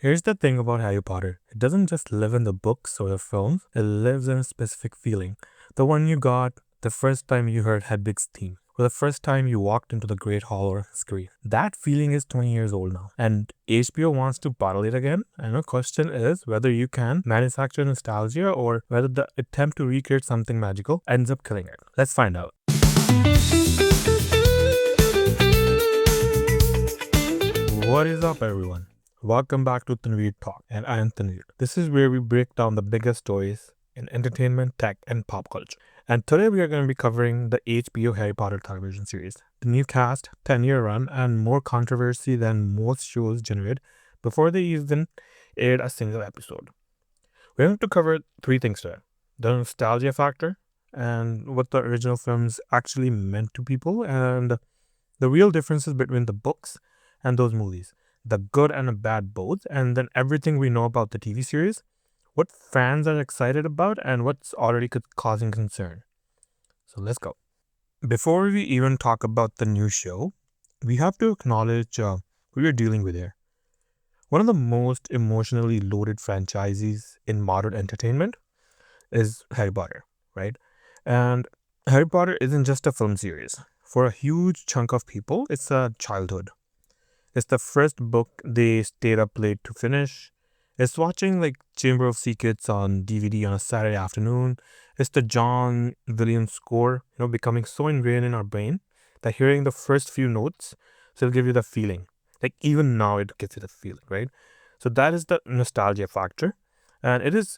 Here's the thing about Harry Potter. It doesn't just live in the books or the films, it lives in a specific feeling. The one you got the first time you heard Hedwig's theme, or the first time you walked into the Great Hall or screen. That feeling is 20 years old now, and HBO wants to bottle it again. And the question is whether you can manufacture nostalgia or whether the attempt to recreate something magical ends up killing it. Let's find out. What is up, everyone? Welcome back to Tanveer Talks, and I am Tanveer. This is where we break down the biggest stories in entertainment, tech, and pop culture. And today we are going to be covering the HBO Harry Potter television series. The new cast, 10-year run, and more controversy than most shows generate before they even aired a single episode. We're going to cover three things today: the nostalgia factor, and what the original films actually meant to people, and the real differences between the books and those movies, the good and the bad both, and then everything we know about the TV series, what fans are excited about, and what's already causing concern. So let's go. Before we even talk about the new show, we have to acknowledge who we're dealing with here. One of the most emotionally loaded franchises in modern entertainment is Harry Potter, right? And Harry Potter isn't just a film series. For a huge chunk of people, it's a childhood. It's the first book they stayed up late to finish. It's watching like Chamber of Secrets on DVD on a Saturday afternoon. It's the John Williams score, becoming so ingrained in our brain that hearing the first few notes still give you the feeling. Like even now it gives you the feeling, right? So that is the nostalgia factor, and it is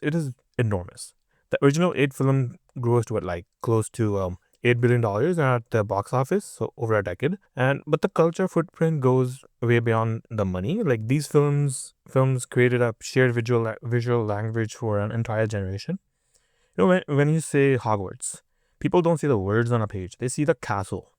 enormous. The original 8 film grossed what, like close to $8 billion at the box office, so over a decade. But the culture footprint goes way beyond the money. Like these films created a shared visual language for an entire generation. When you say Hogwarts, people don't see the words on a page. They see the castle.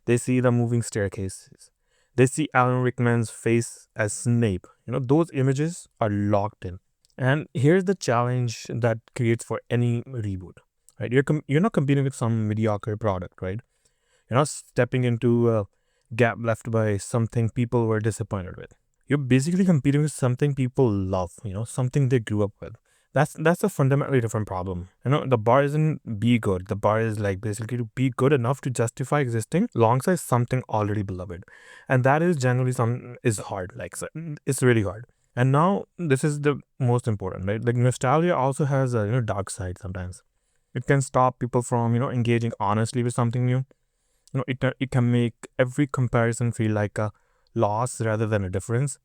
They see the moving staircases. They see Alan Rickman's face as Snape. Those images are locked in. And here's the challenge that creates for any reboot. Right, you're not competing with some mediocre product, right? You're not stepping into a gap left by something people were disappointed with. You're basically competing with something people love, something they grew up with. That's a fundamentally different problem. The bar isn't be good. The bar is like basically to be good enough to justify existing alongside something already beloved, and that is generally is hard. Like it's really hard. And now this is the most important, right? Like nostalgia also has a dark side sometimes. It can stop people from, engaging honestly with something new. It can make every comparison feel like a loss rather than a difference.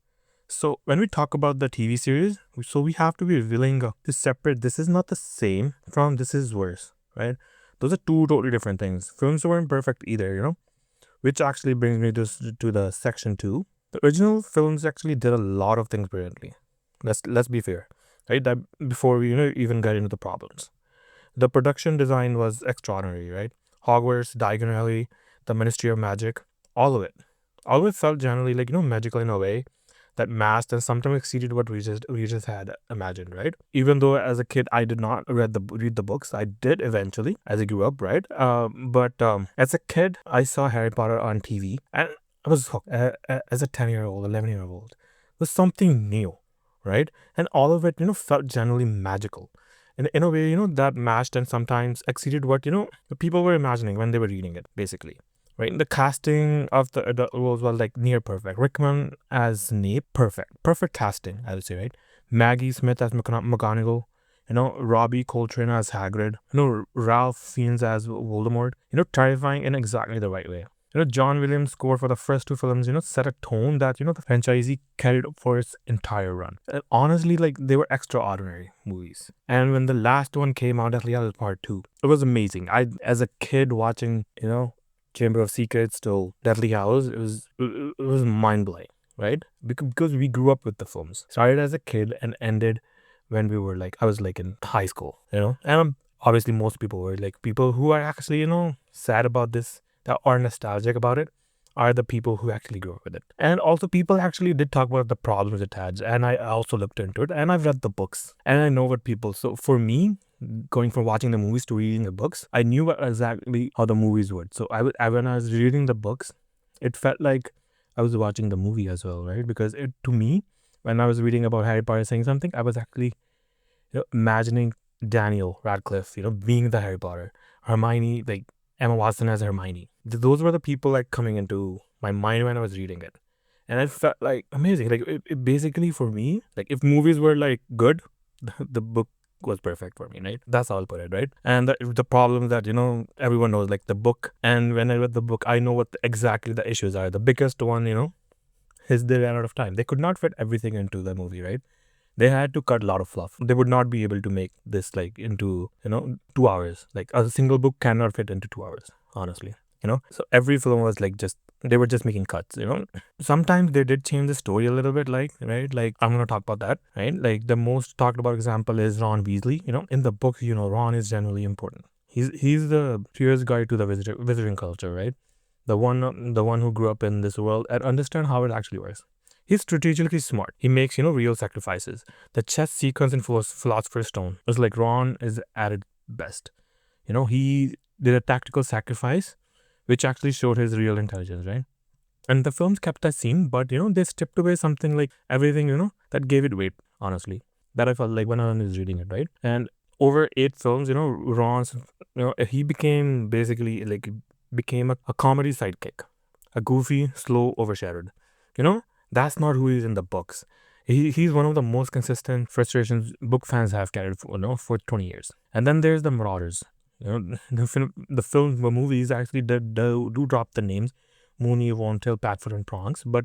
So when we talk about the TV series, we have to be willing to separate this is not the same from this is worse, right? Those are two totally different things. Films weren't perfect either, which actually brings me to the section 2. The original films actually did a lot of things brilliantly. Let's be fair, right? That before we even get into the problems. The production design was extraordinary, right? Hogwarts, Diagon Alley, the Ministry of Magic, all of it. All of it felt generally like, magical in a way that masked and sometimes exceeded what we just had imagined, right? Even though as a kid I did not read the books, I did eventually as I grew up, right? But as a kid I saw Harry Potter on TV and I was hooked. As a 10-year-old, 11-year-old, it was something new, right? And all of it, felt generally magical. In a way, that matched and sometimes exceeded what, the people were imagining when they were reading it, basically. Right? The casting of the adult roles was like near perfect. Rickman as Snape, perfect. Perfect casting, I would say, right? Maggie Smith as McGonagall, Robbie Coltrane as Hagrid, Ralph Fiennes as Voldemort, terrifying in exactly the right way. John Williams' score for the first 2 films, set a tone that, the franchisee carried for its entire run. And honestly, like, they were extraordinary movies. And when the last one came out, Deathly Hallows Part 2, it was amazing. As a kid watching, Chamber of Secrets to Deathly Hallows, it was mind-blowing, right? Because we grew up with the films. Started as a kid and ended when I was like in high school, And obviously most people were, like, people who are actually, sad about this, that are nostalgic about it, are the people who actually grew up with it. And also people actually did talk about the problems it had, and I also looked into it, and I've read the books, and I know what people, so for me, going from watching the movies to reading the books, I knew exactly how the movies would. So when I was reading the books, it felt like I was watching the movie as well, right? Because to me, when I was reading about Harry Potter saying something, I was actually imagining Daniel Radcliffe, being the Harry Potter, Hermione, like Emma Watson as Hermione. Those were the people like coming into my mind when I was reading it, and it felt like amazing. Like it basically for me, like if movies were like good, the book was perfect for me, right? That's how I'll put it, right? And the problem that everyone knows, like the book, and when I read the book, I know what exactly the issues are. The biggest one, is they ran out of time. They could not fit everything into the movie, right? They had to cut a lot of fluff. They would not be able to make this like into 2 hours. Like a single book cannot fit into 2 hours, honestly. So every film was like they were just making cuts. Sometimes they did change the story a little bit, like, right? Like I'm gonna talk about that, right? Like the most talked about example is Ron Weasley. In the book, Ron is generally important. He's the curious guy to the visiting culture, right? The one who grew up in this world and understand how it actually works. He's strategically smart. He makes, real sacrifices. The chess sequence in Philosopher's Stone is like Ron is at its best. He did a tactical sacrifice, which actually showed his real intelligence, right? And the films kept that scene, but, they stripped away something like everything, that gave it weight, honestly. That I felt like when I was reading it, right? And over 8 films, Ron's, he became basically like, became a comedy sidekick. A goofy, slow, overshadowed. That's not who he is in the books. He's one of the most consistent frustrations book fans have carried for 20 years. And then there's the Marauders. The movies actually do drop the names Mooney, Wontail, Patford, and Prongs, but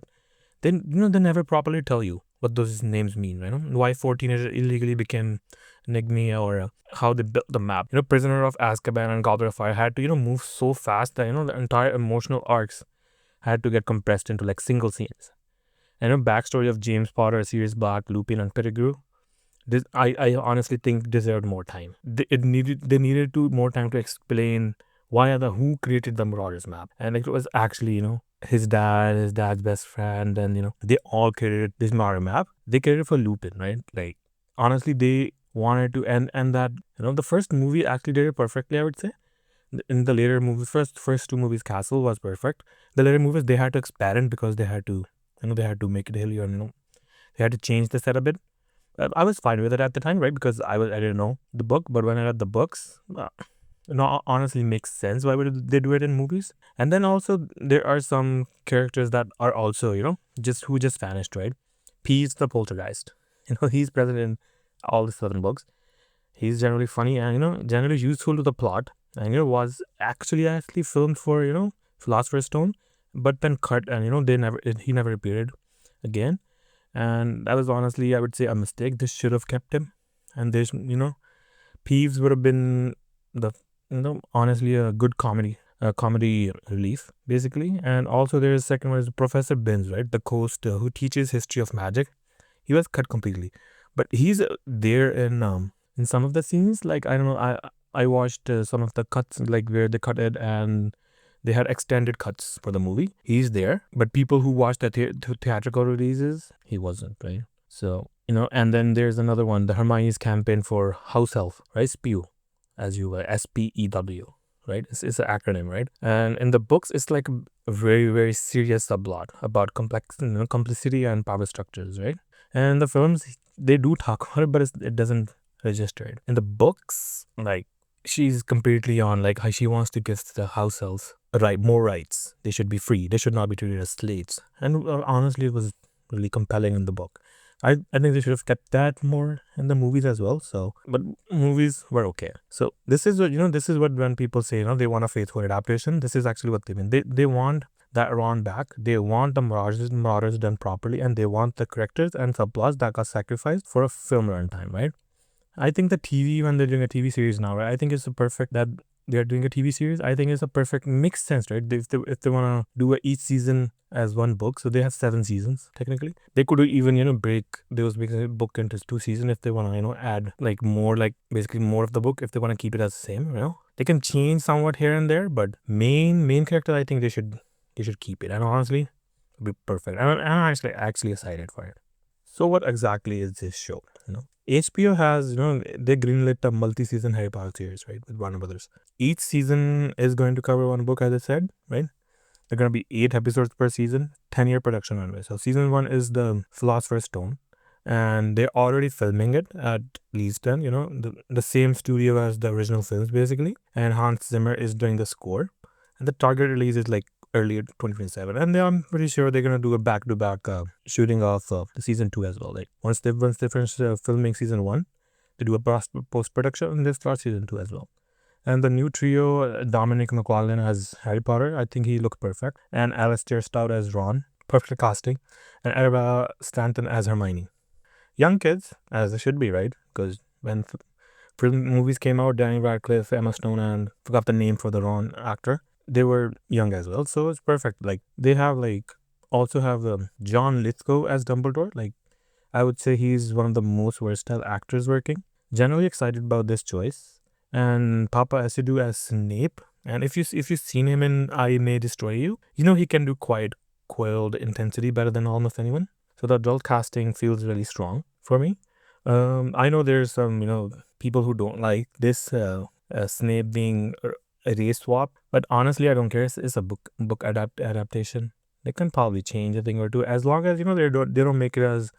then they never properly tell you what those names mean. Why 4 teenagers illegally became Nigma, or how they built the map. Prisoner of Azkaban and Goblet of Fire had to move so fast that the entire emotional arcs had to get compressed into like single scenes. And backstory of James Potter, Sirius Black, Lupin, and Pettigrew. This I honestly think deserved more time. They needed more time to explain who created the Marauders map, and it was actually his dad's best friend, and they all created this Marauder map. They created it for Lupin, right? Like honestly, they wanted to and that the first movie actually did it perfectly, I would say. In the later movies, first 2 movies, Castle was perfect. The later movies they had to experiment because they had to they had to make it hilly, or they had to change the set a bit. I was fine with it at the time, right? Because I didn't know the book, but when I read the books, honestly makes sense why would they do it in movies. And then also there are some characters that are also just vanished, right? Peeves the poltergeist. He's present in all the 7 books. He's generally funny and generally useful to the plot, and was actually filmed for Philosopher's Stone, but then cut, and he never appeared again. And that was honestly, I would say, a mistake. This should have kept him. And there's Peeves would have been the honestly a good comedy relief, basically. And also there's second one is Professor Binns, right? The host who teaches history of magic. He was cut completely, but he's there in some of the scenes. Like I don't know, I watched some of the cuts, like where they cut it, and they had extended cuts for the movie. He's there, but people who watched the theatrical releases, he wasn't, right? So and then there's another one, the Hermione's campaign for House Elf, right? SPEW, as you SPEW, right? It's an acronym, right? And in the books, it's like a very, very serious subplot about complexity and power structures, right? And the films, they do talk about it, but it doesn't register it. In the books, like she's completely on like how she wants to give the house elves more rights. They should be free. They should not be treated as slaves. And honestly, it was really compelling in the book. I think they should have kept that more in the movies as well. So, but movies were okay. So this is what when people say they want a faithful adaptation. This is actually what they mean. They want that Ron back. They want the Marauders done properly, and they want the characters and subplots that got sacrificed for a film runtime, right? I think the TV, when they're doing a TV series now, right? I think it's a perfect that they're doing a TV series. I think it's a perfect makes sense, right? If they want to do each season as one book, so they have 7 seasons technically. They could even break those book into 2 seasons if they want to add like more, like basically more of the book. If they want to keep it as the same, they can change somewhat here and there, but main character, I think they should keep it. And honestly, it'll be perfect. I'm actually excited for it. So what exactly is this show? HBO has, they greenlit a multi-season Harry Potter series, right, with Warner Brothers. Each season is going to cover one book, as I said, right? There are going to be 8 episodes per season, 10-year production runway. So season 1 is the Philosopher's Stone. and they're already filming it at least then, the same studio as the original films basically. And Hans Zimmer is doing the score, and the target release is like early 2027. And I'm pretty sure they're gonna do a back-to-back shooting of the season 2 as well. Like once they finish filming season 1, they do a post-production and they start season 2 as well. And the new trio, Dominic McQuarrie as Harry Potter, I think he looked perfect. And Alastair Stout as Ron, perfect casting. And Arabella Stanton as Hermione. Young kids, as they should be, right? Because when movies came out, Daniel Radcliffe, Emma Stone, and forgot the name for the Ron actor, they were young as well. So it's perfect. Like they have also have John Lithgow as Dumbledore. Like I would say he's one of the most versatile actors working. Generally excited about this choice. And Paapa Essiedu as Snape. And if you've seen him in I May Destroy You, he can do quiet, coiled intensity better than almost anyone. So the adult casting feels really strong for me. I know there's some people who don't like this Snape being a race swap, but honestly I don't care. It's a book adaptation. They can probably change a thing or two as long as they don't make it as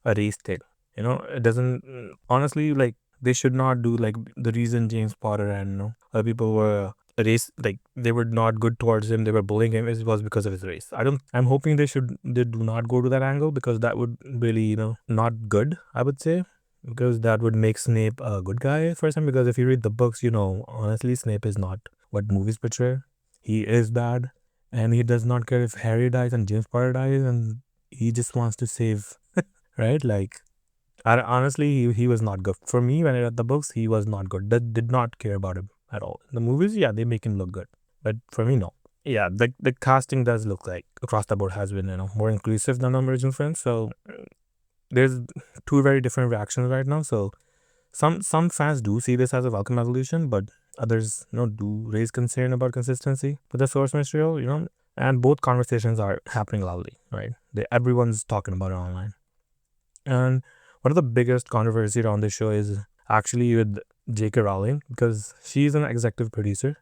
a race thing. It doesn't honestly, like, they should not do like the reason James Potter and other people were race, like they were not good towards him, they were bullying him, it was because of his race. I'm hoping they do not go to that angle, because that would really not good, I would say, because that would make Snape a good guy for some. Because if you read the books, honestly Snape is not what movies portray. He is bad, and he does not care if Harry dies and James Potter dies, and he just wants to save right? Like, honestly, he was not good. For me, when I read the books, he was not good. That did not care about him at all. The movies, yeah, they make him look good. But for me, no. Yeah, the casting does look like across the board has been, more inclusive than the original films. So there's two very different reactions right now. So some fans do see this as a welcome evolution, but others, do raise concern about consistency with the source material, and both conversations are happening loudly, right? Everyone's talking about it online. And one of the biggest controversy around this show is actually with J.K. Rowling, because she's an executive producer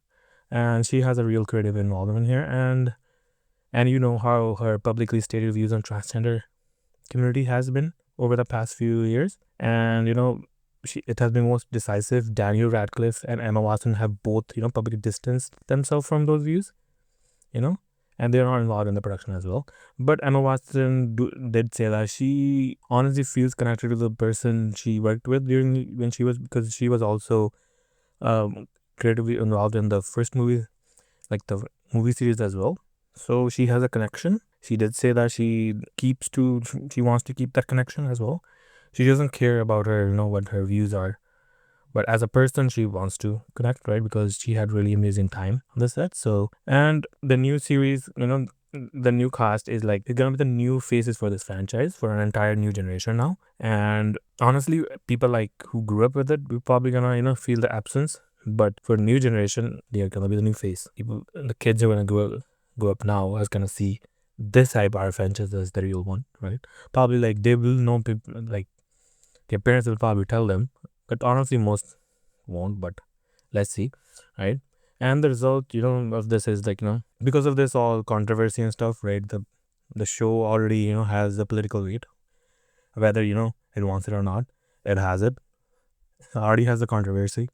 and she has a real creative involvement here. And you know how her publicly stated views on transgender community has been over the past few years. And, it has been most decisive. Daniel Radcliffe and Emma Watson have both, publicly distanced themselves from those views, and they're not involved in the production as well. But Emma Watson did say that she honestly feels connected to the person she worked with because she was also creatively involved in the first movie, like the movie series as well. So she has a connection. She did say that she wants to keep that connection as well. She doesn't care about what her views are. But as a person, she wants to connect, right? Because she had really amazing time on the set. So, and the new series, the new cast is like, it's gonna be the new faces for this franchise for an entire new generation now. And honestly, people like who grew up with it, we're probably gonna, feel the absence. But for new generation, they are gonna be the new face. The kids are gonna grow up now is gonna see this Harry Potter franchise as the real one, right? Probably like they will know people, like their parents will probably tell them. But honestly, most won't, but let's see, right? And the result, of this is like, because of this all controversy and stuff, right? The show already, has a political weight. Whether, it wants it or not, it has it. It already has the controversy.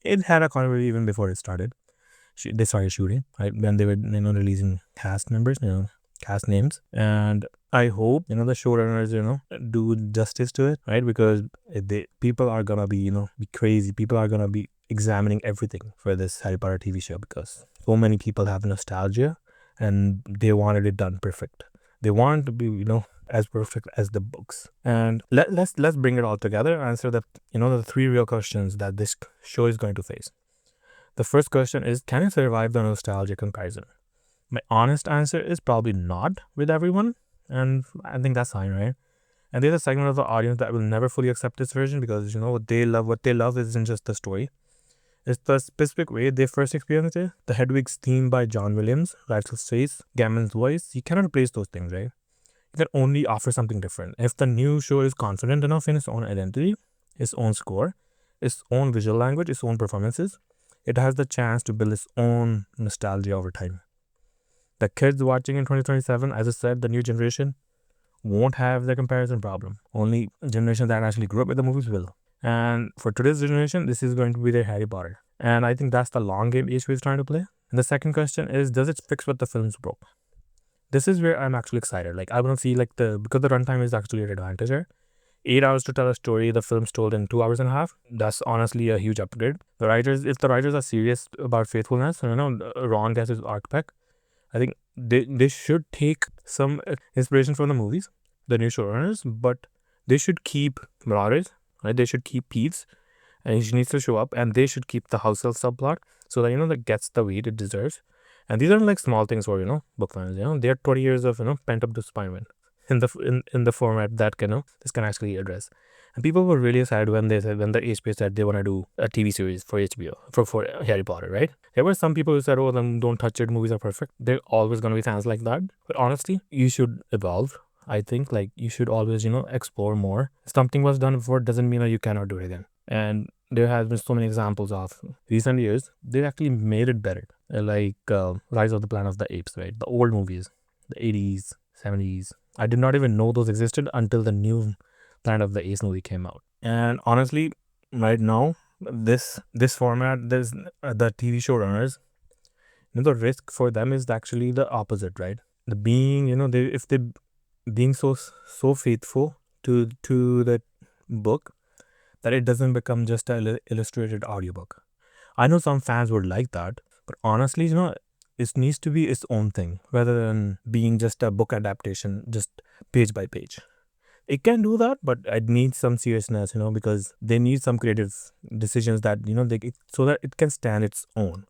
It had a controversy even before it started. They started shooting, right? When they were, releasing cast members, cast names. And I hope, the showrunners, do justice to it, right? Because people are gonna be, be crazy. People are gonna be examining everything for this Harry Potter TV show, because so many people have nostalgia and they wanted it done perfect. They want to be, as perfect as the books. And let's bring it all together and answer the three real questions that this show is going to face. The first question is, can it survive the nostalgia comparison? My honest answer is probably not with everyone, and I think that's fine, right? And there's a segment of the audience that will never fully accept this version, because what they love isn't just the story. It's the specific way they first experienced it. The Hedwig's theme by John Williams, Radcliffe's face, Gammon's voice. You cannot replace those things, right? You can only offer something different. If the new show is confident enough in its own identity, its own score, its own visual language, its own performances, it has the chance to build its own nostalgia over time. The kids watching in 2027, as I said, the new generation, won't have the comparison problem. Only generation that actually grew up with the movies will. And for today's generation, this is going to be their Harry Potter. And I think that's the long game HBO is trying to play. And the second question is, does it fix what the films broke? This is where I'm actually excited. Like, I want to see because the runtime is actually an advantage here. 8 hours to tell a story, the film's told in 2 hours and a half. That's honestly a huge upgrade. If the writers are serious about faithfulness, Ron gets his arc. I think they should take some inspiration from the movies, the new showrunners, but they should keep Marauders, right? They should keep Peeves, and he needs to show up, and they should keep the house elf subplot so that that gets the weight it deserves. And these aren't like small things for book fans. They're 20 years of pent up disappointment in the format that this can actually address. And people were really excited when the HBO said they want to do a TV series for HBO for Harry Potter, right? There were some people who said, "Oh, then don't touch it. Movies are perfect." There always going to be fans like that. But honestly, you should evolve. I think you should always explore more. If something was done before doesn't mean that you cannot do it again. And there has been so many examples of recent years they actually made it better. Rise of the Planet of the Apes, right? The old movies, the 80s, 70s. I did not even know those existed until the new Planet of the Apes movie came out. And honestly, right now, this format, the TV showrunners, the risk for them is actually the opposite, right? The being, if they being so faithful to the book that it doesn't become just an illustrated audiobook. I know some fans would like that, but honestly, it needs to be its own thing rather than being just a book adaptation, just page by page. It can do that, but it needs some seriousness, because they need some creative decisions that, so that it can stand its own,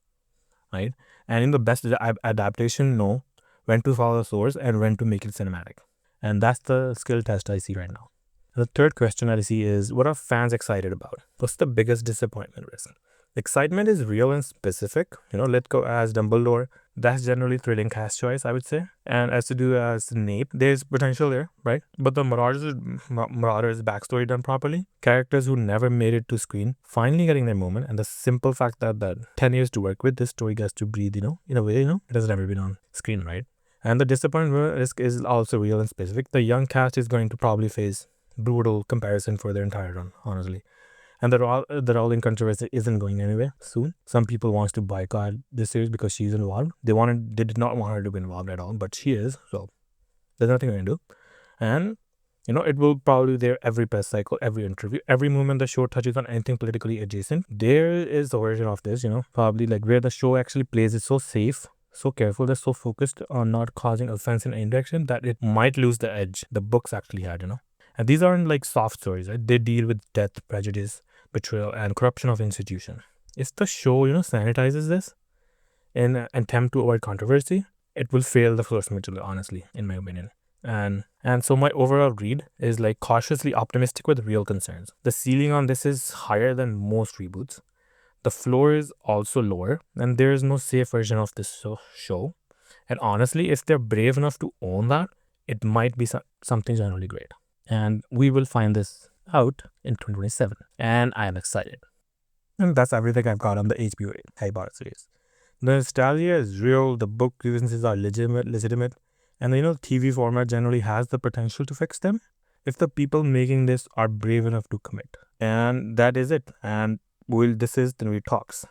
right? And in the best adaptation, know when to follow the source and when to make it cinematic. And that's the skill test I see right now. The third question I see is, what are fans excited about? What's the biggest disappointment risk? Excitement is real and specific. Lithgow as Dumbledore, that's generally thrilling cast choice, I would say. And Essiedu as Snape, there's potential there, right? But the Marauders backstory done properly, characters who never made it to screen finally getting their moment, and the simple fact that 10 years to work with, this story gets to breathe, in a way, it has never been on screen, right? And the disappointment risk is also real and specific. The young cast is going to probably face brutal comparison for their entire run, honestly. And the Rowling controversy isn't going anywhere soon. Some people want to boycott this series because she's involved. They did not want her to be involved at all, but she is. So there's nothing we can do. And it will probably there every press cycle, every interview, every moment the show touches on anything politically adjacent. There is a version of this, probably where the show actually plays it so safe, so careful, they're so focused on not causing offense in any direction that it might lose the edge the books actually had, And these aren't soft stories, right? They deal with death, prejudice, betrayal, and corruption of institution. If the show, sanitizes this in an attempt to avoid controversy, it will fail the source material, honestly, in my opinion. And so my overall read is cautiously optimistic with real concerns. The ceiling on this is higher than most reboots. The floor is also lower, and there is no safe version of this show. And honestly, if they're brave enough to own that, it might be something generally great. And we will find this out in 2027. And I am excited. And that's everything I've got on the HBO Harry Potter series. The nostalgia is real, the book grievances are legitimate, and the TV format generally has the potential to fix them if the people making this are brave enough to commit. And that is it. And this is Tanveer Talks.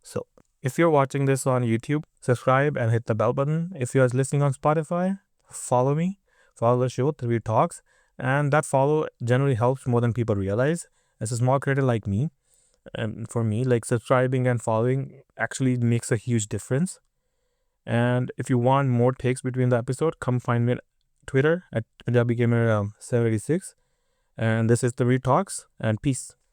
So if you're watching this on YouTube, subscribe and hit the bell button. If you're listening on Spotify, follow me, follow the show Tanveer Talks, and that follow generally helps more than people realize. As a small creator like me, and for me, subscribing and following actually makes a huge difference. And if you want more takes between the episode, come find me on Twitter at Punjabi Gamer 786. And this is Tanveer Talks, and peace.